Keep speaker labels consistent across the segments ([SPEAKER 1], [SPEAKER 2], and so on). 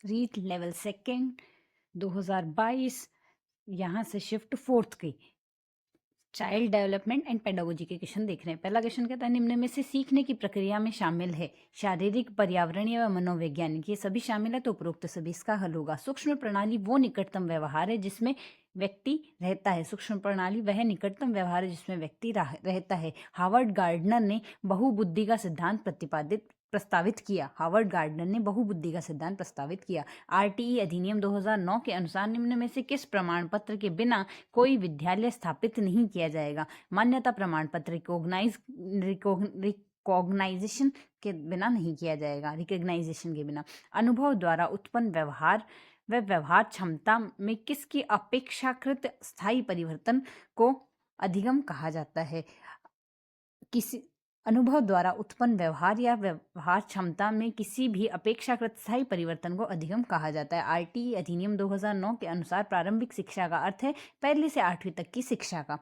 [SPEAKER 1] REET level second 2022, यहाँ से shift fourth की चाइल्ड डेवलपमेंट एंड पेडागोजी के क्वेश्चन देख रहे हैं। पहला क्वेश्चन कहता है निम्न में से सीखने की प्रक्रिया में शामिल है शारीरिक, पर्यावरणीय व मनोवैज्ञानिक, ये सभी शामिल है तो उपरोक्त सभी इसका हल होगा। सूक्ष्म प्रणाली वो निकटतम व्यवहार है जिसमें व्यक्ति रहता है। सूक्ष्म प्रणाली वह निकटतम व्यवहार है जिसमें व्यक्ति रहता है। हार्वर्ड गार्डनर ने बहुबुद्धि का सिद्धांत प्रस्तावित किया। हार्वर्ड गार्डनर ने बहुबुद्धि का सिद्धांत प्रस्तावित किया। आरटीई अधिनियम 2009 के अनुसार निम्न में से किस प्रमाण पत्र के बिना कोई विद्यालय स्थापित नहीं किया जाएगा? मान्यता प्रमाण पत्र रिकॉग्नाइजेशन के बिना नहीं किया जाएगा, रिकॉग्नाइजेशन के बिना। अनुभव द्वारा उत्पन्न व्यवहार व व्यवहार क्षमता में किसकी अपेक्षाकृत स्थायी परिवर्तन को अधिगम कहा जाता है? किसी अनुभव द्वारा उत्पन्न व्यवहार या व्यवहार क्षमता में किसी भी अपेक्षाकृत स्थायी परिवर्तन को अधिगम कहा जाता है। आरटीई अधिनियम 2009 के अनुसार प्रारंभिक शिक्षा का अर्थ है पहली से 8वीं तक की शिक्षा का।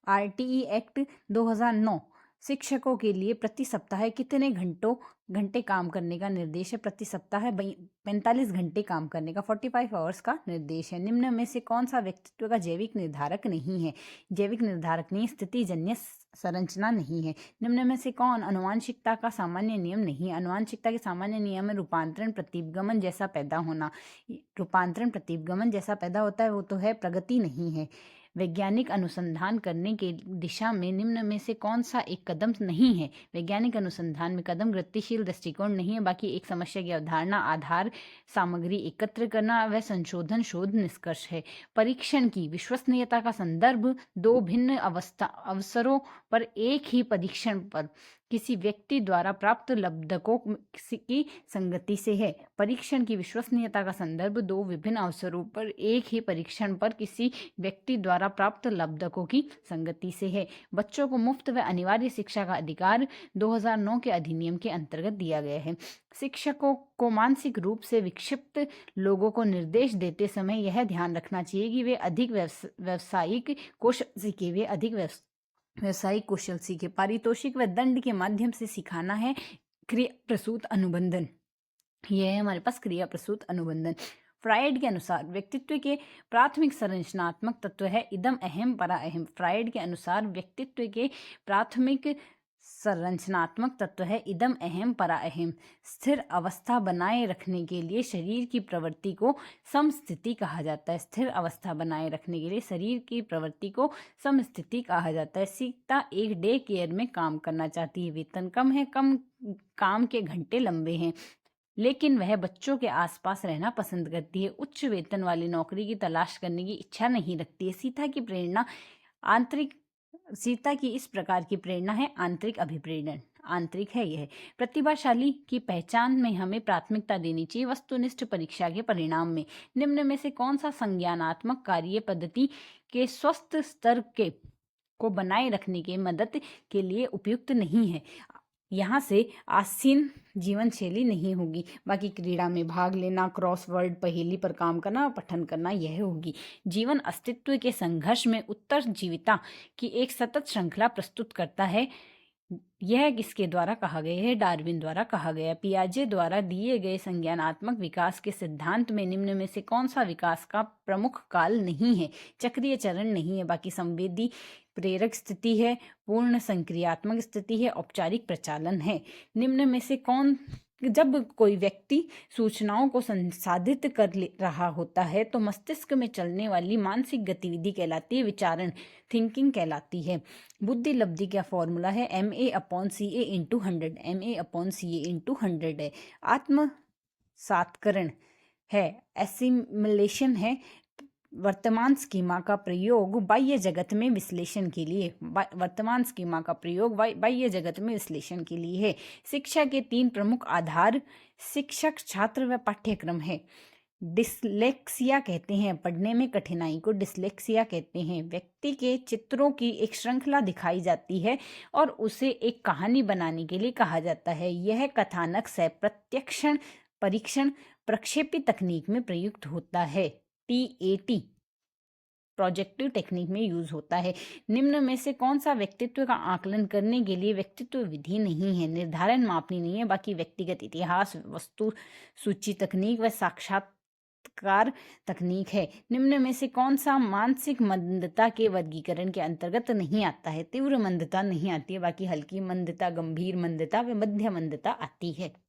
[SPEAKER 1] आरटीई एक्ट 2009 शिक्षकों के लिए प्रति सप्ताह कितने घंटे काम करने का निर्देश है? प्रति सप्ताह 45 घंटे काम करने का, 45 आवर्स का निर्देश है। निम्न में से कौन सा व्यक्तित्व का जैविक निर्धारक नहीं है? जैविक निर्धारक नहीं, स्थितिजन्य संरचना नहीं है। निम्न में से कौन अनुवांशिकता का सामान्य नियम नहीं? अनुवांशिकता के सामान्य नियम है रूपांतरण प्रतिगमन जैसा पैदा होना। रूपांतरण प्रतिगमन जैसा पैदा होता है वो तो है, प्रगति नहीं है। वैज्ञानिक अनुसंधान करने के दिशा में निम्न में से कौन सा एक कदम नहीं है? वैज्ञानिक अनुसंधान में कदम गतिशील दृष्टिकोण नहीं है, बाकी एक समस्या की अवधारणा, आधार सामग्री एकत्र करना व संशोधन शोध निष्कर्ष है। परीक्षण की विश्वसनीयता का संदर्भ दो भिन्न अवसरों पर एक ही परीक्षण पर किसी व्यक्ति द्वारा प्राप्त लब्धकों की संगति से है। परीक्षण की विश्वसनीयता का संदर्भ दो विभिन्न अवसरों पर एक ही परीक्षण पर किसी व्यक्ति द्वारा प्राप्त लब्धकों की संगति से है। बच्चों को मुफ्त व अनिवार्य शिक्षा का अधिकार 2009 के अधिनियम के अंतर्गत दिया गया है। शिक्षकों को मानसिक रूप से विक्षिप्त लोगों को निर्देश देते समय यह ध्यान रखना चाहिए कि वे अधिक व्यावसायिक कौशल सीखे, व्यावसायिक कौशल सीखे। पारितोषिक व दंड के माध्यम से सिखाना है क्रिया प्रसूत अनुबंधन। यह है हमारे पास क्रिया प्रसूत अनुबंधन। फ्रायड के अनुसार व्यक्तित्व के प्राथमिक संरचनात्मक तत्व है इदम, अहम, परा अहम। फ्रायड के अनुसार व्यक्तित्व के प्राथमिक संरचनात्मक तत्व है इदम, अहम, परा अहम। स्थिर अवस्था बनाए रखने के लिए शरीर की प्रवृत्ति को समस्थिति कहा जाता है। स्थिर अवस्था बनाए रखने के लिए शरीर की प्रवृत्ति को समस्थिति कहा जाता है। सीता एक डे केयर में काम करना चाहती है, वेतन कम है, कम काम के घंटे लंबे हैं, लेकिन वह बच्चों के आसपास रहना पसंद करती है। उच्च वेतन वाली नौकरी की तलाश करने की इच्छा नहीं रखती है। सीता की इस प्रकार की प्रेरणा है आंतरिक अभिप्रेरण, आंतरिक है यह। प्रतिभाशाली की पहचान में हमें प्राथमिकता देनी चाहिए वस्तुनिष्ठ परीक्षा के परिणाम में। निम्न में से कौन सा संज्ञानात्मक कार्य पद्धति के स्वस्थ स्तर को बनाए रखने के मदद के लिए उपयुक्त नहीं है? यहाँ से आसीन जीवन शैली नहीं होगी, बाकी क्रीड़ा में भाग लेना, क्रॉसवर्ड पहेली पर काम करना, पठन करना, यह होगी। जीवन अस्तित्व के संघर्ष में उत्तरजीविता की एक सतत श्रृंखला प्रस्तुत करता है। यह किसके द्वारा कहा गया है? डार्विन द्वारा कहा गया। पियाजे द्वारा दिए गए संज्ञानात्मक विकास के सिद्धांत में निम्न में से कौन सा विकास का प्रमुख काल नहीं है? चक्रीय चरण नहीं है, बाकी संवेदी प्रेरक स्थिति है, पूर्ण संक्रियात्मक स्थिति है, औपचारिक प्रचालन है। निम्न में से कौन जब कोई व्यक्ति सूचनाओं को संसाधित कर रहा होता है तो मस्तिष्क में चलने वाली मानसिक गतिविधि कहलाती है विचारण, थिंकिंग कहलाती है। बुद्धि लब्धि का फॉर्मूला है MA/CA × 100, MA/CA × 100 है। आत्मसात्करण है, एसिमिलेशन है। वर्तमान स्कीमा का प्रयोग बाह्य जगत में विश्लेषण के लिए, वर्तमान स्कीमा का प्रयोग बाह्य जगत में विश्लेषण के लिए है। शिक्षा के 3 प्रमुख आधार शिक्षक, छात्र व पाठ्यक्रम है। डिसलेक्सिया कहते हैं, पढ़ने में कठिनाई को डिसलेक्सिया कहते हैं। व्यक्ति के चित्रों की एक श्रृंखला दिखाई जाती है और उसे एक कहानी बनाने के लिए कहा जाता है। यह कथानक से प्रत्यक्षण, परीक्षण, प्रक्षेपी तकनीक में प्रयुक्त होता है। TAT प्रोजेक्टिव टेक्निक में यूज होता है। निम्न में से कौन सा व्यक्तित्व का आकलन करने के लिए व्यक्तित्व विधि नहीं है? निर्धारण मापनी नहीं है, बाकी व्यक्तिगत इतिहास, वस्तु सूची तकनीक व साक्षात्कार तकनीक है। निम्न में से कौन सा मानसिक मंदता के वर्गीकरण के अंतर्गत नहीं आता है? तीव्र मंदता नहीं आती है, बाकी हल्की मंदता, गंभीर मंदता व मध्य मंदता आती है।